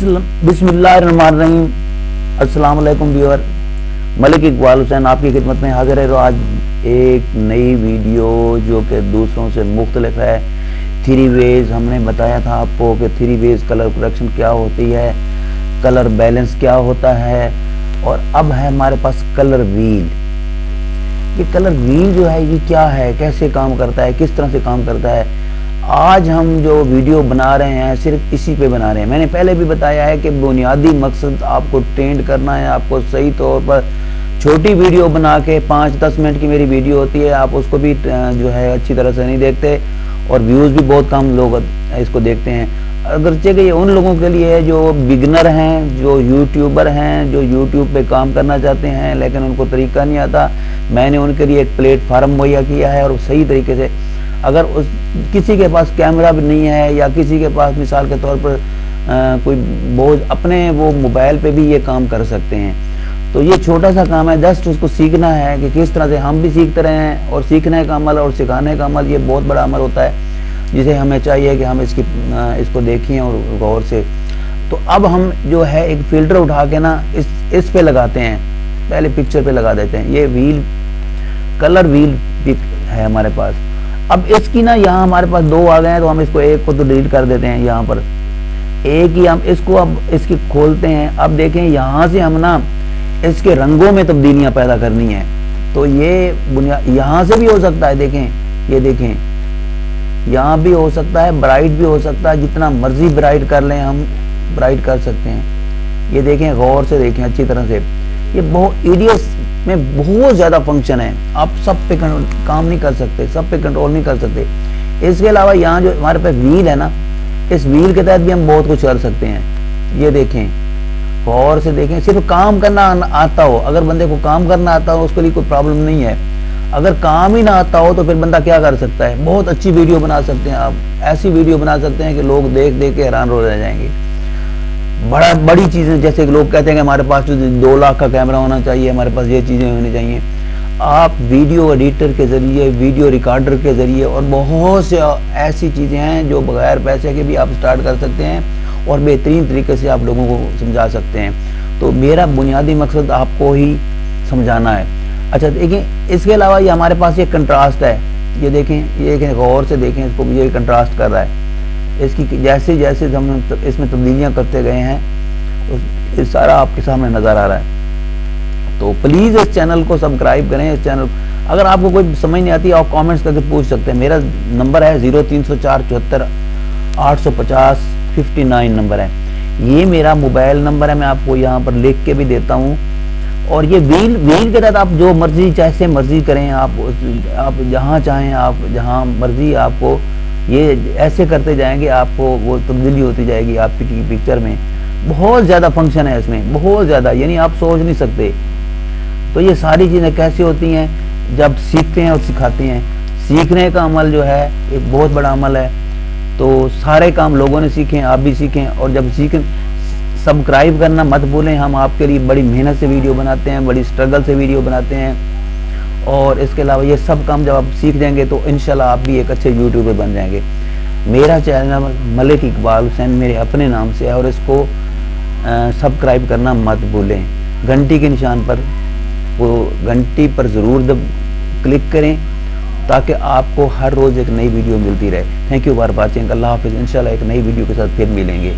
बिस्मिल्लाहिर्रहमानिर्रहीम। अस्सलाम वालेकुम व्यूअर, मलिक इकबाल हुसैन आपकी खिदमत में हाजिर है। तो आज एक नई वीडियो जो कि दूसरों से मुख्तलिफ है। थ्री वेज हमने बताया था आपको कि थ्री वेज कलर करेक्शन क्या होती है, कलर बैलेंस क्या होता है, और अब है हमारे पास कलर व्हील। ये कलर व्हील जो है ये क्या है, कैसे काम करता है, किस तरह से काम करता है, आज हम जो वीडियो बना रहे हैं सिर्फ इसी पे बना रहे हैं। मैंने पहले भी बताया है कि बुनियादी मकसद आपको ट्रेंड करना है, आपको सही तौर पर छोटी वीडियो बना के 5-10 मिनट की मेरी वीडियो होती है, आप उसको भी जो है अच्छी तरह से नहीं देखते और व्यूज़ भी बहुत कम लोग इसको देखते हैं। अगरचे कि ये उन लोगों के लिए है जो बिगनर हैं, जो यूट्यूबर हैं, जो यूट्यूब पे काम करना चाहते हैं लेकिन उनको तरीका नहीं आता। मैंने उनके लिए एक प्लेटफार्म मुहैया किया है और सही तरीके से अगर उस किसी के पास कैमरा भी नहीं है या किसी के पास मिसाल के तौर पर कोई बोझ अपने वो मोबाइल पे भी ये काम कर सकते हैं। तो ये छोटा सा काम है, जस्ट उसको सीखना है कि किस तरह से हम भी सीखते रहे हैं। और सीखने का अमल और सिखाने का अमल ये बहुत बड़ा अमल होता है जिसे हमें चाहिए कि हम इसको देखें और गौर से। तो अब हम जो है एक फिल्टर उठा के ना इस पे लगाते हैं, पहले पिक्चर पे लगा देते हैं। ये व्हील कलर व्हील पिक है हमारे पास। अब इसकी ना यहाँ हमारे पास दो आ गए हैं तो हम इसको एक को तो डिलीट कर देते हैं। यहाँ पर एक ही हम इसको अब इसकी खोलते हैं। अब देखें यहाँ से हम ना इसके रंगों में तब्दीलियाँ पैदा करनी है। तो ये यहाँ से भी हो सकता है, देखें ये देखें यहाँ भी हो सकता है, ब्राइट भी हो सकता है, जितना मर्जी ब्राइट कर लें हम ब्राइट कर सकते हैं। ये देखें, गौर से देखें अच्छी तरह से। ये बहुत EDIUS में बहुत ज़्यादा फंक्शन है, आप सब पे काम नहीं कर सकते, सब पे कंट्रोल नहीं कर सकते। इसके अलावा यहाँ जो हमारे पास व्हील है ना, इस व्हील के तहत भी हम बहुत कुछ कर सकते हैं। ये देखें, गौर से देखें, सिर्फ काम करना आता हो। अगर बंदे को काम करना आता हो उसके लिए कोई प्रॉब्लम नहीं है। अगर काम ही ना आता हो तो फिर बंदा क्या कर सकता है, बहुत अच्छी वीडियो बना सकते हैं आप। ऐसी वीडियो बना सकते हैं कि लोग देख देख के हैरान हो रह जाएंगे। बड़ी चीज़ें, जैसे कि लोग कहते हैं कि हमारे पास जो 2 लाख का कैमरा होना चाहिए, हमारे पास ये चीज़ें होनी चाहिए। आप वीडियो एडिटर के ज़रिए, वीडियो रिकॉर्डर के ज़रिए और बहुत से ऐसी चीज़ें हैं जो बगैर पैसे के भी आप स्टार्ट कर सकते हैं और बेहतरीन तरीके से आप लोगों को समझा सकते हैं। तो मेरा बुनियादी मकसद आपको ही समझाना है। अच्छा देखिए, इसके अलावा ये हमारे पास ये कंट्रास्ट है। ये देखें, ये गौर से देखें इसको, ये कंट्रास्ट कर रहा है। इसकी जैसे जैसे हम इसमें तब्दीलियाँ करते गए हैं ये सारा आपके सामने नज़र आ रहा है। तो प्लीज़ इस चैनल को सब्सक्राइब करें। इस चैनल अगर आपको कोई समझ नहीं आती आप कमेंट्स करके पूछ सकते हैं। मेरा नंबर है 0304 74 850 59 नंबर है। ये मेरा मोबाइल नंबर है, मैं आपको यहाँ पर लिख के भी देता हूँ। और ये व्हील के तहत आप जो मर्जी जैसे मर्जी करें, आप जहाँ चाहें, आप जहाँ मर्जी आपको ये ऐसे करते जाएंगे, आपको वो तब्दीली होती जाएगी आपकी पिक्चर में। बहुत ज़्यादा फंक्शन है इसमें, बहुत ज़्यादा, यानी आप सोच नहीं सकते। तो ये सारी चीज़ें कैसे होती हैं, जब सीखते हैं और सिखाते हैं। सीखने का अमल जो है एक बहुत बड़ा अमल है। तो सारे काम लोगों ने सीखे, आप भी सीखें। और जब सीखें, सब्सक्राइब करना मत भूलें। हम आपके लिए बड़ी मेहनत से वीडियो बनाते हैं, बड़ी स्ट्रगल से वीडियो बनाते हैं। और इसके अलावा ये सब काम जब आप सीख जाएंगे तो इंशाल्लाह आप भी एक अच्छे यूट्यूबर बन जाएंगे। मेरा चैनल मलिक इकबाल हुसैन मेरे अपने नाम से है और इसको सब्सक्राइब करना मत भूलें। घंटी के निशान पर, वो घंटी पर ज़रूर क्लिक करें ताकि आपको हर रोज़ एक नई वीडियो मिलती रहे। Thank you for watching. अल्लाह हाफिज़। इंशाल्लाह एक नई वीडियो के साथ फिर मिलेंगे।